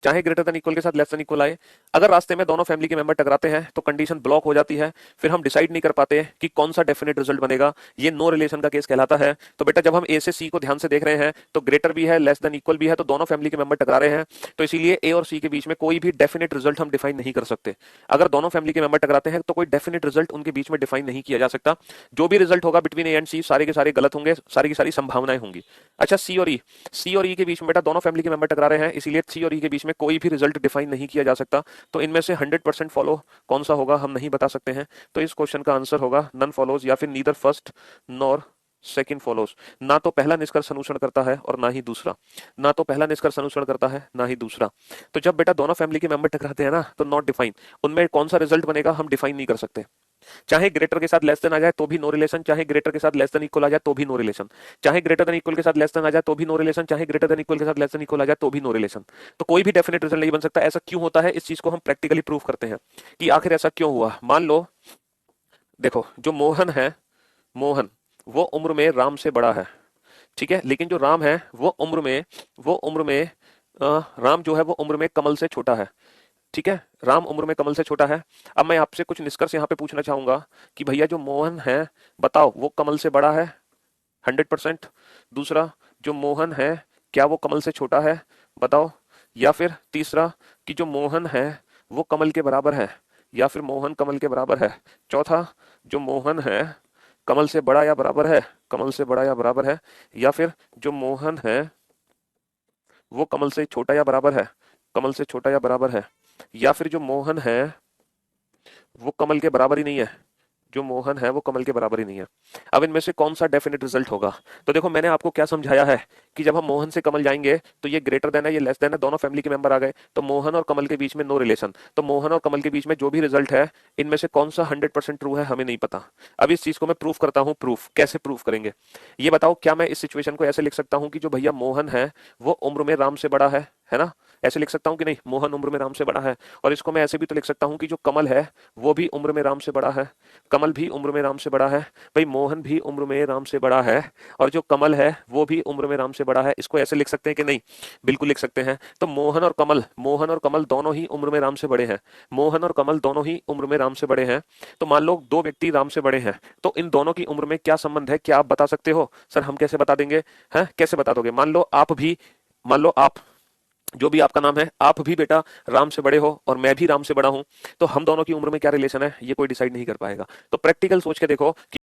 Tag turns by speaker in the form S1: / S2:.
S1: चाहे greater than equal के साथ लेस देन इक्वल आए। अगर रास्ते में दोनों फैमिली के मेंबर टकराते हैं तो कंडीशन ब्लॉक हो जाती है, फिर हम डिसाइड नहीं कर पाते कि कौन सा डेफिनेट रिजल्ट बनेगा, ये नो रिलेशन का केस कहलाता है। तो बेटा जब हम ए से सी को ध्यान से देख रहे हैं तो ग्रेटर भी है लेस देन इक्वल भी है, तो दोनों फैमिली के मेंबर टकरा रहे हैं, तो इसीलिए ए और सी के बीच में कोई भी डेफिनेट रिजल्ट हम डिफाइन नहीं कर सकते। अगर दोनों फैमिली के मेंबर टकराते हैं तो कोई डेफिनेट रिजल्ट उनके बीच में डिफाइन नहीं किया जा सकता। जो भी रिजल्ट होगा बिटवीन ए एंड सी सारे के सारे गलत होंगे, सारी की सारी संभावनाएं होंगी। अच्छा सी और ई के बीच में बेटा दोनों फैमिली के मेंबर टकरा रहे हैं, इसीलिए सी और ई के बीच में कोई भी रिजल्ट डिफाइन नहीं किया जा सकता। तो इनमें से 100% फॉलो कौन सा होगा हम नहीं बता सकते हैं। तो इस क्वेश्चन का आंसर होगा नन फॉलोज, या फिर neither first nor second follows. ना तो पहला निष्कर्ष अनुसरण करता है और ना ही दूसरा, ना तो पहला निष्कर्ष अनुसरण करता है ना ही दूसरा। तो जब बेटा दोनों फैमिली के मेंबर टकराते हैं ना तो नॉट डिफाइन, उनमें कौन सा रिजल्ट बनेगा हम डिफाइन नहीं कर सकते। चाहे ग्रेटर के साथ लेस देन आ जाए तो भी नो रिलेशन, चाहे ग्रेटर के साथ लेस देन इक्वल आ जाए तो भी नो रिलेशन, चाहे ग्रेटर देन इक्वल के साथ लेस देन आ जाए तो भी नो रिलेशन, चाहे ग्रेटर देन इक्वल के साथ लेस देन इक्वल आ जाए तो भी नो रिलेशन। तो कोई भी डेफिनेट रिजल्ट नहीं बन सकता। ऐसा क्यों होता है, इस चीज को हम प्रैक्टिकली प्रूव करते हैं कि आखिर ऐसा क्यों हुआ। मान लो देखो जो मोहन है, मोहन वो उम्र में राम से बड़ा है, ठीक है, लेकिन जो राम है वो उम्र में राम जो है वो उम्र में कमल से छोटा है, ठीक है, राम उम्र में कमल से छोटा है। अब मैं आपसे कुछ निष्कर्ष यहाँ पे पूछना चाहूंगा कि भैया जो मोहन है बताओ वो कमल से बड़ा है 100%। दूसरा, जो मोहन है क्या वो कमल से छोटा है, बताओ। या फिर तीसरा कि जो मोहन है वो कमल के बराबर है, या फिर मोहन कमल के बराबर है। चौथा, जो मोहन है कमल से बड़ा या बराबर है, कमल से बड़ा या बराबर है। या फिर जो मोहन है वो कमल से छोटा या बराबर है, कमल से छोटा या बराबर है। या फिर जो मोहन है वो कमल के बराबर ही नहीं है, जो मोहन है वो कमल के बराबर ही नहीं है। अब इनमें से कौन सा डेफिनेट रिजल्ट होगा। तो देखो मैंने आपको क्या समझाया है कि जब हम मोहन से कमल जाएंगे तो ये ग्रेटर देन है ये लेस देन है, दोनों फैमिली के मेंबर आ गए, तो मोहन और कमल के बीच में नो रिलेशन। तो मोहन और कमल के बीच में जो भी रिजल्ट है इनमें से कौन सा 100% ट्रू है हमें नहीं पता। अब इस चीज को मैं प्रूफ करता हूँ। प्रूफ कैसे प्रूफ करेंगे ये बताओ। क्या मैं इस सिचुएशन को ऐसे लिख सकता हूँ कि जो भैया मोहन है वो उम्र में राम से बड़ा है ना, ऐसे लिख सकता हूँ कि नहीं, मोहन उम्र में राम से बड़ा है। और इसको मैं ऐसे भी तो लिख सकता हूँ कि जो कमल है वो भी उम्र में राम से बड़ा है, कमल भी उम्र में राम से बड़ा है, भाई मोहन भी उम्र में राम से बड़ा है, और जो कमल है वो भी उम्र में राम से बड़ा है। इसको ऐसे लिख सकते हैं कि नहीं, बिल्कुल लिख सकते हैं। तो मोहन और कमल दोनों ही उम्र में राम से बड़े हैं, मोहन और कमल दोनों ही उम्र में राम से बड़े हैं। तो मान लो दो व्यक्ति राम से बड़े हैं, तो इन दोनों की उम्र में क्या संबंध है, क्या आप बता सकते हो। सर हम कैसे बता देंगे, हैं कैसे बता दोगे। मान लो आप, जो भी आपका नाम है, आप भी बेटा राम से बड़े हो और मैं भी राम से बड़ा हूं, तो हम दोनों की उम्र में क्या रिलेशन है ये कोई डिसाइड नहीं कर पाएगा। तो प्रैक्टिकल सोच के देखो कि